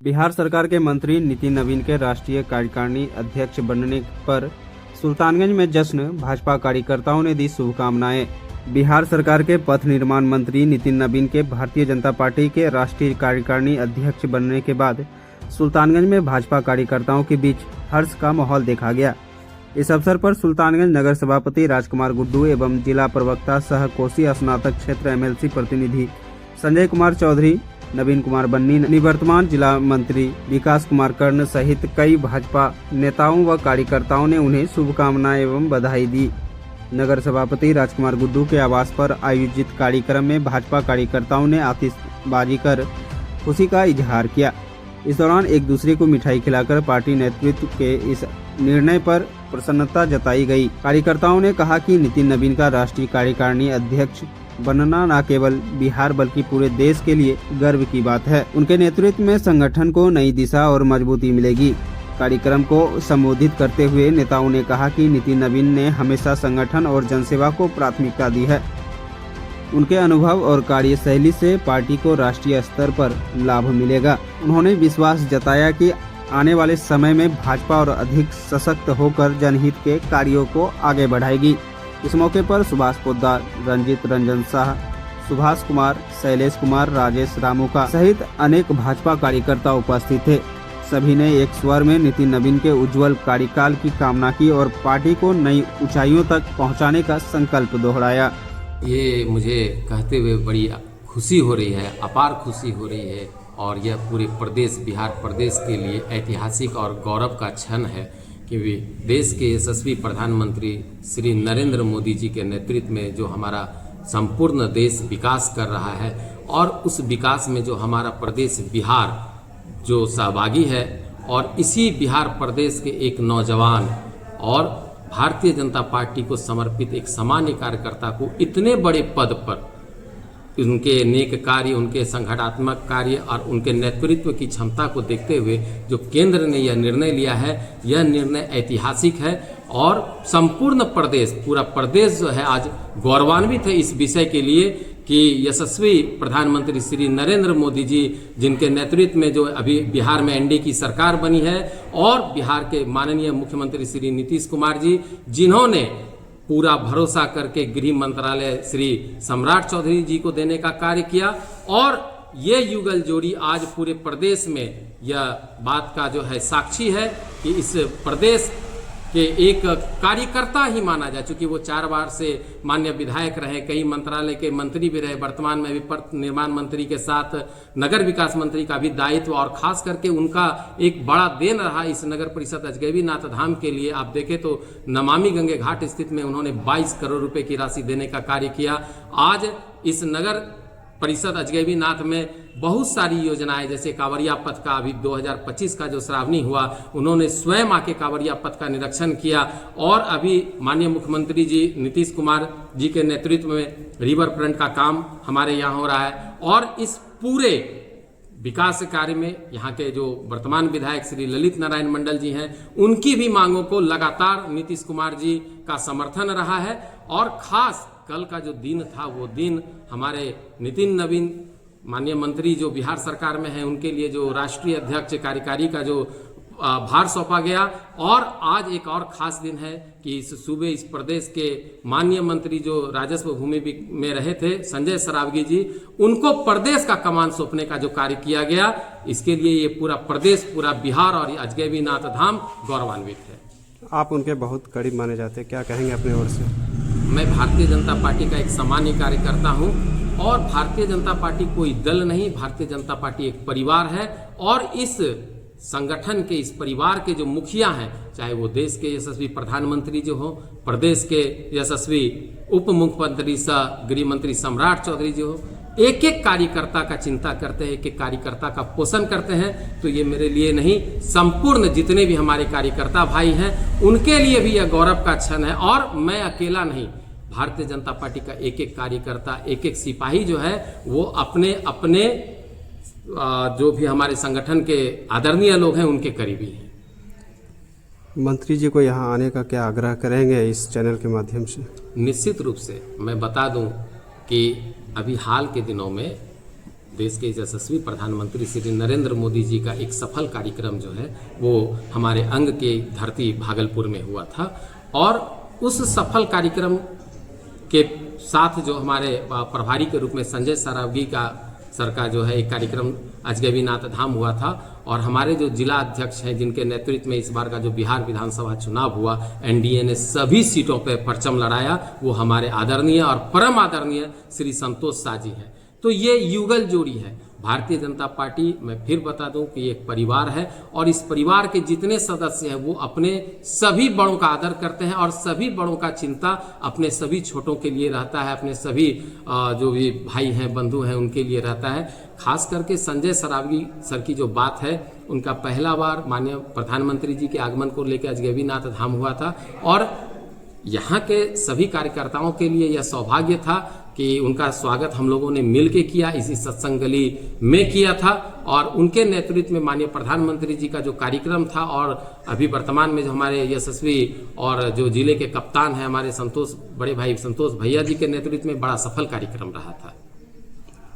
बिहार सरकार के मंत्री नितिन नवीन के राष्ट्रीय कार्यकारिणी अध्यक्ष बनने पर सुल्तानगंज में जश्न, भाजपा कार्यकर्ताओं ने दी शुभकामनाएं। बिहार सरकार के पथ निर्माण मंत्री नितिन नवीन के भारतीय जनता पार्टी के राष्ट्रीय कार्यकारिणी अध्यक्ष बनने के बाद सुल्तानगंज में भाजपा कार्यकर्ताओं के बीच हर्ष का माहौल देखा गया। इस अवसर पर सुल्तानगंज नगर सभापति राजकुमार गुड्डू एवं जिला प्रवक्ता सह कोसी स्नातक क्षेत्र एमएलसी प्रतिनिधि संजय कुमार चौधरी, नवीन कुमार बन्नी, निवर्तमान जिला मंत्री विकास कुमार कर्ण सहित कई भाजपा नेताओं व कार्यकर्ताओं ने उन्हें शुभकामनाएं एवं बधाई दी। नगर सभापति राजकुमार गुड्डू के आवास पर आयोजित कार्यक्रम में भाजपा कार्यकर्ताओं ने आतिशबाजी कर खुशी का इजहार किया। इस दौरान एक दूसरे को मिठाई खिलाकर पार्टी नेतृत्व के इस निर्णय पर प्रसन्नता जताई गई। कार्यकर्ताओं ने कहा कि नितिन नवीन का राष्ट्रीय कार्यकारिणी अध्यक्ष बनना न केवल बिहार बल्कि पूरे देश के लिए गर्व की बात है। उनके नेतृत्व में संगठन को नई दिशा और मजबूती मिलेगी। कार्यक्रम को संबोधित करते हुए नेताओं ने कहा कि नितिन नवीन ने हमेशा संगठन और जनसेवा को प्राथमिकता दी है। उनके अनुभव और कार्यशैली से पार्टी को राष्ट्रीय स्तर पर लाभ मिलेगा। उन्होंने विश्वास जताया कि आने वाले समय में भाजपा और अधिक सशक्त होकर जनहित के कार्यों को आगे बढ़ाएगी। इस मौके पर सुभाष पोद्दार, रंजित रंजन शाह, सुभाष कुमार, शैलेश कुमार, राजेश रामूका सहित अनेक भाजपा कार्यकर्ता उपस्थित थे। सभी ने एक स्वर में नितिन नवीन के उज्जवल कार्यकाल की कामना की और पार्टी को नई ऊंचाइयों तक पहुंचाने का संकल्प दोहराया। ये मुझे कहते हुए बड़ी खुशी हो रही है, अपार खुशी हो रही है और यह पूरे प्रदेश बिहार प्रदेश के लिए ऐतिहासिक और गौरव का क्षण है कि देश के यशस्वी प्रधानमंत्री श्री नरेंद्र मोदी जी के नेतृत्व में जो हमारा संपूर्ण देश विकास कर रहा है और उस विकास में जो हमारा प्रदेश बिहार जो सहभागी है और इसी बिहार प्रदेश के एक नौजवान और भारतीय जनता पार्टी को समर्पित एक सामान्य कार्यकर्ता को इतने बड़े पद पर उनके नेक कार्य, उनके संगठनात्मक कार्य और उनके नेतृत्व की क्षमता को देखते हुए जो केंद्र ने यह निर्णय लिया है, यह निर्णय ऐतिहासिक है और संपूर्ण प्रदेश, पूरा प्रदेश जो है आज गौरवान्वित है इस विषय के लिए कि यशस्वी प्रधानमंत्री श्री नरेंद्र मोदी जी जिनके नेतृत्व में जो अभी बिहार में एनडीए की सरकार बनी है और बिहार के माननीय मुख्यमंत्री श्री नीतीश कुमार जी जिन्होंने पूरा भरोसा करके गृह मंत्रालय श्री सम्राट चौधरी जी को देने का कार्य किया और ये युगल जोड़ी आज पूरे प्रदेश में यह बात का जो है साक्षी है कि इस प्रदेश के एक कार्यकर्ता ही माना जाए। चूंकि वो 4 बार से माननीय विधायक रहे, कई मंत्रालय के मंत्री भी रहे, वर्तमान में भी पथ निर्माण मंत्री के साथ नगर विकास मंत्री का भी दायित्व और खास करके उनका एक बड़ा देन रहा इस नगर परिषद अजगैबीनाथ धाम के लिए। आप देखें तो नमामि गंगे घाट स्थित में उन्होंने 22 करोड़ रुपए की राशि देने का कार्य किया। आज इस नगर परिषद अजगैबीनाथ में बहुत सारी योजनाएं जैसे कांवरिया पथ का अभी 2025 का जो श्रावणी हुआ, उन्होंने स्वयं आके कांवरिया पथ का निरीक्षण किया और अभी माननीय मुख्यमंत्री जी नीतीश कुमार जी के नेतृत्व में रिवर फ्रंट का काम हमारे यहाँ हो रहा है और इस पूरे विकास कार्य में यहाँ के जो वर्तमान विधायक श्री ललित नारायण मंडल जी हैं, उनकी भी मांगों को लगातार नीतीश कुमार जी का समर्थन रहा है और खास कल का जो दिन था वो दिन हमारे नितिन नवीन माननीय मंत्री जो बिहार सरकार में है उनके लिए जो राष्ट्रीय अध्यक्ष कार्यकारी का जो भार सौंपा गया और आज एक और खास दिन है कि इस सूबे इस प्रदेश के माननीय मंत्री जो राजस्व भूमि में रहे थे संजय सरावगी जी, उनको प्रदेश का कमान सौंपने का जो कार्य किया गया, इसके लिए ये पूरा प्रदेश, पूरा बिहार और अजगैबीनाथ धाम गौरवान्वित है। आप उनके बहुत करीब माने जाते हैं, क्या कहेंगे अपने ओर से? मैं भारतीय जनता पार्टी का एक सामान्य कार्यकर्ता हूं और भारतीय जनता पार्टी कोई दल नहीं, भारतीय जनता पार्टी एक परिवार है और इस संगठन के, इस परिवार के जो मुखिया हैं, चाहे वो देश के यशस्वी प्रधानमंत्री जो हो, प्रदेश के यशस्वी उप मुख्यमंत्री सह गृह मंत्री सम्राट चौधरी जी हो, एक एक कार्यकर्ता का चिंता करते हैं, एक एक कार्यकर्ता का पोषण करते हैं। तो ये मेरे लिए नहीं, संपूर्ण जितने भी हमारे कार्यकर्ता भाई हैं उनके लिए भी यह गौरव का क्षण है और मैं अकेला नहीं, भारतीय जनता पार्टी का एक एक कार्यकर्ता, एक एक सिपाही जो है वो अपने अपने जो भी हमारे संगठन के आदरणीय लोग हैं उनके करीबी हैं। मंत्री जी को यहाँ आने का क्या आग्रह करेंगे इस चैनल के माध्यम से? निश्चित रूप से मैं बता दूं कि अभी हाल के दिनों में देश के यशस्वी प्रधानमंत्री श्री नरेंद्र मोदी जी का एक सफल कार्यक्रम जो है वो हमारे अंग के धरती भागलपुर में हुआ था। और उस सफल कार्यक्रम के साथ जो हमारे प्रभारी के रूप में संजय सरावगी का सर का जो है एक कार्यक्रम अजगैबीनाथ धाम हुआ था। और हमारे जो जिला अध्यक्ष हैं जिनके नेतृत्व में इस बार का जो बिहार विधानसभा चुनाव हुआ, एनडीए ने सभी सीटों पर परचम लड़ाया, वो हमारे आदरणीय और परम आदरणीय श्री संतोष शाह जी हैं। तो ये युगल जोड़ी है। भारतीय जनता पार्टी, मैं फिर बता दूं कि एक परिवार है और इस परिवार के जितने सदस्य हैं वो अपने सभी बड़ों का आदर करते हैं और सभी बड़ों का चिंता अपने सभी छोटों के लिए रहता है, अपने सभी जो भी भाई हैं बंधु हैं उनके लिए रहता है। खास करके संजय सरावगी सर की जो बात है, उनका पहला बार माननीय प्रधानमंत्री जी के आगमन को लेकर अजगैबीनाथ धाम हुआ था और यहाँ के सभी कार्यकर्ताओं के लिए यह सौभाग्य था कि उनका स्वागत हम लोगों ने मिल के किया, इसी सत्संग गली में किया था। और उनके नेतृत्व में माननीय प्रधानमंत्री जी का जो कार्यक्रम था और अभी वर्तमान में जो हमारे यशस्वी और जो जिले के कप्तान हैं हमारे संतोष, बड़े भाई संतोष भैया जी के नेतृत्व में बड़ा सफल कार्यक्रम रहा था।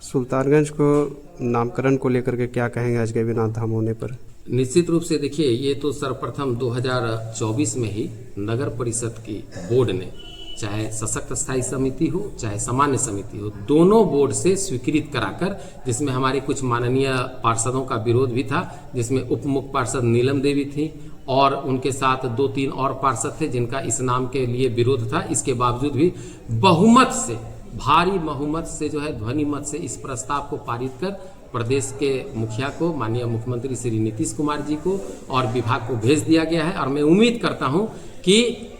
सुल्तानगंज को नामकरण को लेकर के क्या कहेंगे अजगैबीनाथ धाम होने पर? निश्चित रूप से देखिए, ये तो सर्वप्रथम 2024 में ही नगर परिषद की बोर्ड ने, चाहे सशक्त स्थायी समिति हो चाहे सामान्य समिति हो, दोनों बोर्ड से स्वीकृत कराकर, जिसमें हमारे कुछ माननीय पार्षदों का विरोध भी था, जिसमें उप मुख्य पार्षद नीलम देवी थी और उनके साथ 2-3 और पार्षद थे जिनका इस नाम के लिए विरोध था। इसके बावजूद भी बहुमत से, भारी बहुमत से जो है ध्वनि मत से इस प्रस्ताव को पारित कर प्रदेश के मुखिया को, माननीय मुख्यमंत्री श्री नीतीश कुमार जी को और विभाग को भेज दिया गया है। और मैं उम्मीद करता हूं कि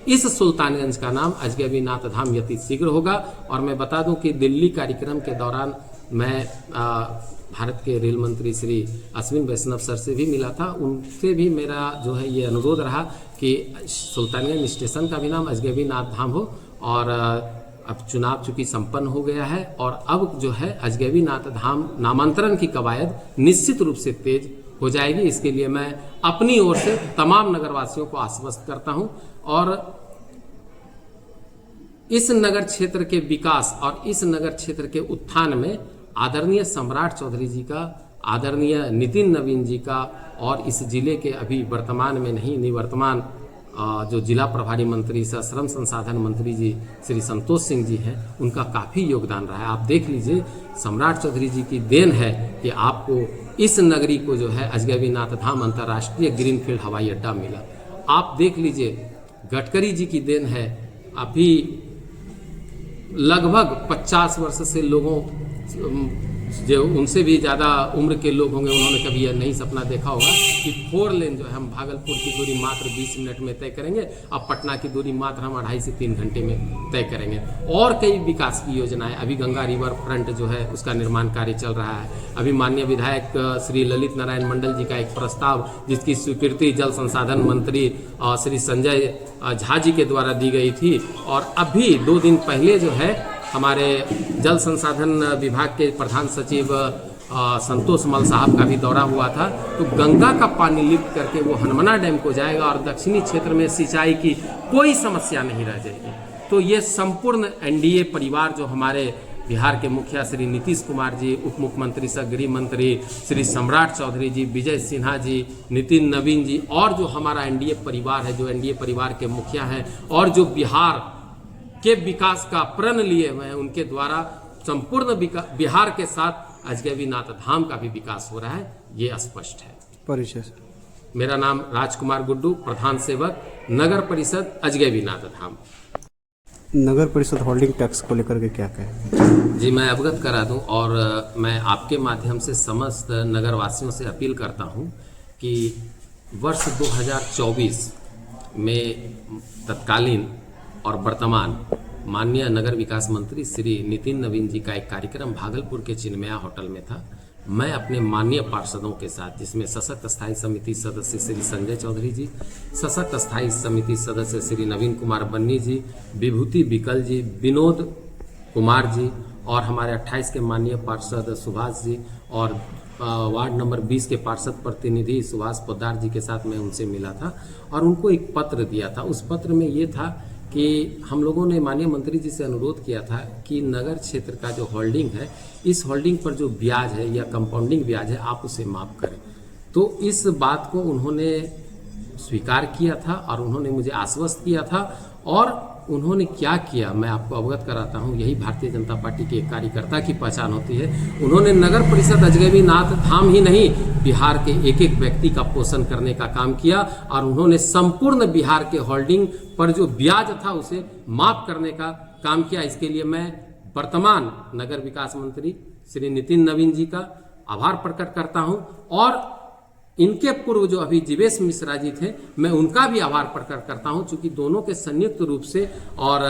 इस सुल्तानगंज का नाम अजगैबीनाथ धाम यति शीघ्र होगा। और मैं बता दूं कि दिल्ली कार्यक्रम के दौरान मैं भारत के रेल मंत्री श्री अश्विन वैष्णव सर से भी मिला था। उनसे भी मेरा जो है ये अनुरोध रहा कि सुल्तानगंज स्टेशन का भी नाम अजगैबीनाथ धाम हो। और अब चुनाव चूंकि संपन्न हो गया है और अब जो है अजगैबीनाथ धाम नामांतरण की कवायद निश्चित रूप से तेज हो जाएगी। इसके लिए मैं अपनी ओर से तमाम नगरवासियों को आश्वस्त करता हूं और इस नगर क्षेत्र के विकास और इस नगर क्षेत्र के उत्थान में आदरणीय सम्राट चौधरी जी का, आदरणीय नितिन नवीन जी का और इस जिले के अभी वर्तमान में नहीं निवर्तमान जो जिला प्रभारी मंत्री सह श्रम संसाधन मंत्री जी श्री संतोष सिंह जी हैं, उनका काफ़ी योगदान रहा है। आप देख लीजिए, सम्राट चौधरी जी की देन है कि आपको इस नगरी को जो है अजगैबीनाथ धाम अंतर्राष्ट्रीय ग्रीनफील्ड हवाई अड्डा मिला। आप देख लीजिए, गडकरी जी की देन है, अभी लगभग 50 वर्ष से लोगों जो उनसे भी ज़्यादा उम्र के लोग होंगे, उन्होंने कभी यह नहीं सपना देखा होगा कि 4 लेन जो है हम भागलपुर की दूरी मात्र 20 मिनट में तय करेंगे, अब पटना की दूरी मात्र हम 2.5 से 3 घंटे में तय करेंगे। और कई विकास की योजनाएं, अभी गंगा रिवर फ्रंट जो है उसका निर्माण कार्य चल रहा है। अभी माननीय विधायक श्री ललित नारायण मंडल जी का एक प्रस्ताव जिसकी स्वीकृति जल संसाधन मंत्री श्री संजय झा जी के द्वारा दी गई थी। और अभी 2 दिन पहले जो है हमारे जल संसाधन विभाग के प्रधान सचिव संतोष मल साहब का भी दौरा हुआ था। तो गंगा का पानी लिफ्ट करके वो हनुमना डैम को जाएगा और दक्षिणी क्षेत्र में सिंचाई की कोई समस्या नहीं रह जाएगी। तो ये संपूर्ण एनडीए परिवार जो हमारे बिहार के मुखिया श्री नीतीश कुमार जी, उप मुख्यमंत्री सह गृह मंत्री श्री सम्राट चौधरी जी, विजय सिन्हा जी, नितिन नवीन जी और जो हमारा एनडीए परिवार है, जो एनडीए परिवार के मुखिया हैं और जो बिहार के विकास का प्रण लिए हुए हैं, उनके द्वारा संपूर्ण बिहार के साथ अजगैबीनाथ धाम का भी विकास हो रहा है, ये स्पष्ट है। परिचय? मेरा नाम राजकुमार गुड्डू, प्रधान सेवक नगर परिषद अजगैबीनाथ धाम। नगर परिषद होल्डिंग टैक्स को लेकर के क्या कहें? जी, मैं अवगत करा दूं और मैं आपके माध्यम से समस्त नगरवासियों से अपील करता हूं कि वर्ष 2024 में तत्कालीन और वर्तमान माननीय नगर विकास मंत्री श्री नितिन नवीन जी का एक कार्यक्रम भागलपुर के चिन्मया होटल में था। मैं अपने माननीय पार्षदों के साथ, जिसमें सशक्त स्थायी समिति सदस्य श्री संजय चौधरी जी, सशक्त स्थायी समिति सदस्य श्री नवीन कुमार बन्नी जी, विभूति बिकल जी, विनोद कुमार जी और हमारे 28 के माननीय पार्षद सुभाष जी और वार्ड नंबर 20 के पार्षद प्रतिनिधि सुभाष पोद्दार जी के साथ मैं उनसे मिला था और उनको एक पत्र दिया था। उस पत्र में ये था कि हम लोगों ने माननीय मंत्री जी से अनुरोध किया था कि नगर क्षेत्र का जो होल्डिंग है, इस होल्डिंग पर जो ब्याज है या कंपाउंडिंग ब्याज है, आप उसे माफ करें। तो इस बात को उन्होंने स्वीकार किया था और उन्होंने मुझे आश्वस्त किया था। और उन्होंने क्या किया मैं आपको अवगत कराता हूं। यही भारतीय जनता पार्टी के एक कार्यकर्ता की पहचान होती है। उन्होंने नगर परिषद अजगैबीनाथ धाम ही नहीं, बिहार के एक एक व्यक्ति का पोषण करने का काम किया और उन्होंने संपूर्ण बिहार के होल्डिंग पर जो ब्याज था उसे माफ करने का काम किया। इसके लिए मैं वर्तमान नगर विकास मंत्री श्री नितिन नवीन जी का आभार प्रकट करता हूं और इनके पूर्व जो अभी जीवेश मिश्रा जी थे, मैं उनका भी आभार प्रकट करता हूं, क्योंकि दोनों के संयुक्त रूप से और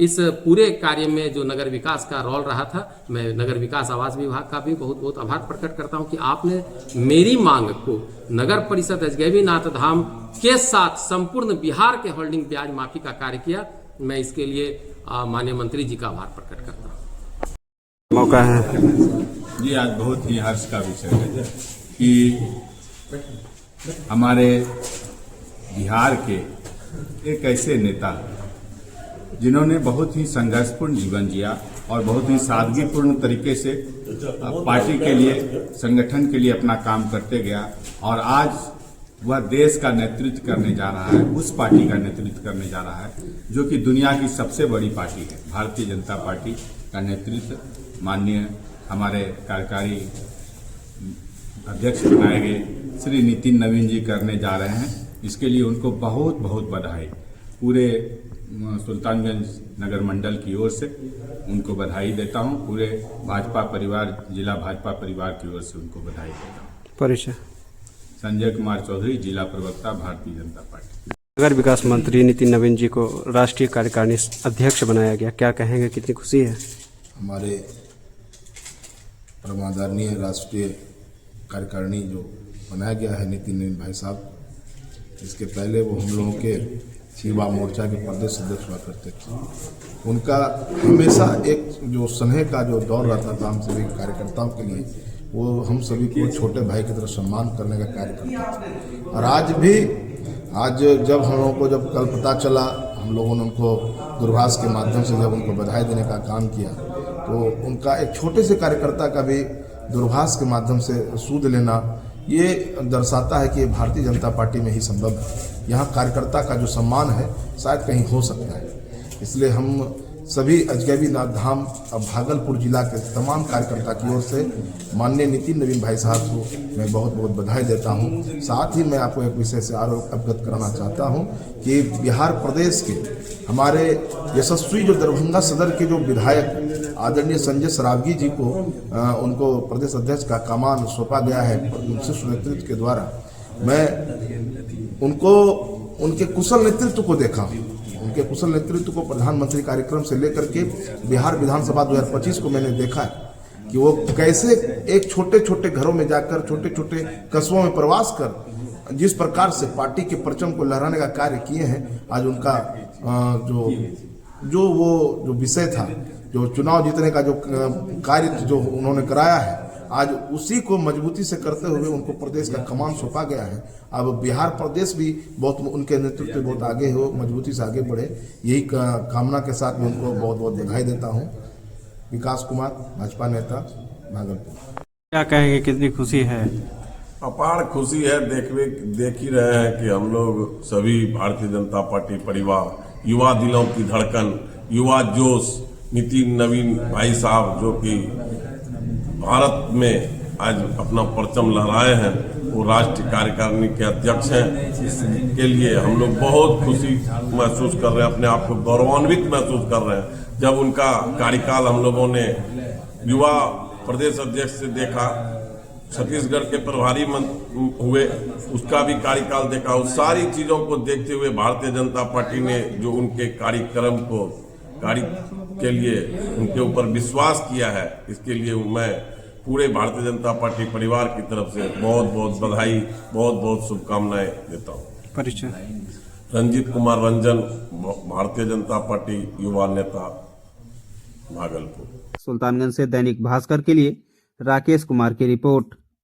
इस पूरे कार्य में जो नगर विकास का रोल रहा था, मैं नगर विकास आवास विभाग का भी बहुत बहुत आभार प्रकट करता हूं कि आपने मेरी मांग को नगर परिषद अजगैबीनाथ धाम के साथ संपूर्ण बिहार के होल्डिंग ब्याज माफी का कार्य किया। मैं इसके लिए माननीय मंत्री जी का आभार प्रकट करता हूँ। मौका है ये आज बहुत ही हर्ष का विषय है कि हमारे बिहार के एक ऐसे नेता जिन्होंने बहुत ही संघर्षपूर्ण जीवन जिया और बहुत ही सादगीपूर्ण तरीके से पार्टी के लिए, संगठन के लिए अपना काम करते गया और आज वह देश का नेतृत्व करने जा रहा है, उस पार्टी का नेतृत्व करने जा रहा है जो कि दुनिया की सबसे बड़ी पार्टी है। भारतीय जनता पार्टी का नेतृत्व माननीय हमारे कार्यकारी अध्यक्ष बनाए गए श्री नितिन नवीन जी करने जा रहे हैं। इसके लिए उनको बहुत बहुत बधाई, पूरे सुल्तानगंज नगर मंडल की ओर से उनको बधाई देता हूं। पूरे भाजपा परिवार, जिला भाजपा परिवार की ओर से उनको बधाई देता हूं। परिचय संजय कुमार चौधरी, जिला प्रवक्ता, भारतीय जनता पार्टी। नगर विकास मंत्री नितिन नवीन जी को राष्ट्रीय कार्यकारिणी अध्यक्ष बनाया गया, क्या कहेंगे, कितनी खुशी है? हमारे परमादरणीय राष्ट्रीय कार्यकारिणी जो बनाया गया है नितिन नवीन भाई साहब, इसके पहले वो हम लोगों के युवा मोर्चा के प्रदेश अध्यक्ष हुआ करते थे। उनका हमेशा एक जो स्नेह का जो दौर रहता था हम सभी कार्यकर्ताओं के लिए, वो हम सभी को छोटे भाई की तरह सम्मान करने का कार्य करता था। और आज जब हम लोगों को जब कल पता चला, हम लोगों ने उनको दूरभाष के माध्यम से जब उनको बधाई देने का काम किया, तो उनका एक छोटे से कार्यकर्ता का भी दूरभाष के माध्यम से सूद लेना, ये दर्शाता है कि भारतीय जनता पार्टी में ही संभव है। यहाँ कार्यकर्ता का जो सम्मान है शायद कहीं हो सकता है। इसलिए हम सभी अजगैबीनाथ धाम भागलपुर जिला के तमाम कार्यकर्ता की ओर से माननीय नितिन नवीन भाई साहब को मैं बहुत बहुत बधाई देता हूँ। साथ ही मैं आपको एक विषय से और अवगत कराना चाहता हूँ कि बिहार प्रदेश के हमारे यशस्वी जो दरभंगा सदर के जो विधायक आदरणीय संजय सरावगी जी को उनको प्रदेश अध्यक्ष का कमान सौंपा गया है शीर्ष नेतृत्व के द्वारा। मैं उनको उनके कुशल नेतृत्व को देखा, उनके कुशल नेतृत्व को प्रधानमंत्री कार्यक्रम से लेकर के बिहार विधानसभा 2025 को मैंने देखा है कि वो कैसे एक छोटे छोटे घरों में जाकर, छोटे छोटे कस्बों में प्रवास कर जिस प्रकार से पार्टी के परचम को लहराने का कार्य किए हैं। आज उनका जो विषय था, जो चुनाव जीतने का जो कार्य जो उन्होंने कराया है, आज उसी को मजबूती से करते हुए उनको प्रदेश का कमान सौंपा गया है। अब बिहार प्रदेश भी बहुत उनके नेतृत्व में बहुत आगे हो, मजबूती से आगे बढ़े, यही कामना के साथ मैं उनको बहुत बहुत बधाई देता हूँ। विकास कुमार, भाजपा नेता, भागलपुर। क्या कहेंगे, कितनी खुशी है? अपार खुशी है। देख ही रहे हैं कि हम लोग सभी भारतीय जनता पार्टी परिवार, युवा दिलों की धड़कन, युवा जोश, नितिन नवीन भाई साहब जो कि भारत में आज अपना परचम लहराए हैं, वो राष्ट्रीय कार्यकारिणी के अध्यक्ष हैं। इसके लिए हम लोग बहुत खुशी महसूस कर रहे हैं, अपने आप को गौरवान्वित महसूस कर रहे हैं। जब उनका कार्यकाल हम लोगों ने युवा प्रदेश अध्यक्ष से देखा, छत्तीसगढ़ के प्रभारी हुए, उसका भी कार्यकाल देखा, उस सारी चीजों को देखते हुए भारतीय जनता पार्टी ने जो उनके कार्यक्रम को कार्य के लिए उनके ऊपर विश्वास किया है, इसके लिए मैं पूरे भारतीय जनता पार्टी परिवार की तरफ से बहुत बहुत बधाई, बहुत बहुत शुभकामनाएं देता हूँ। परिचय रंजीत कुमार रंजन, भारतीय जनता पार्टी युवा नेता, भागलपुर। सुल्तानगंज से दैनिक भास्कर के लिए राकेश कुमार की रिपोर्ट।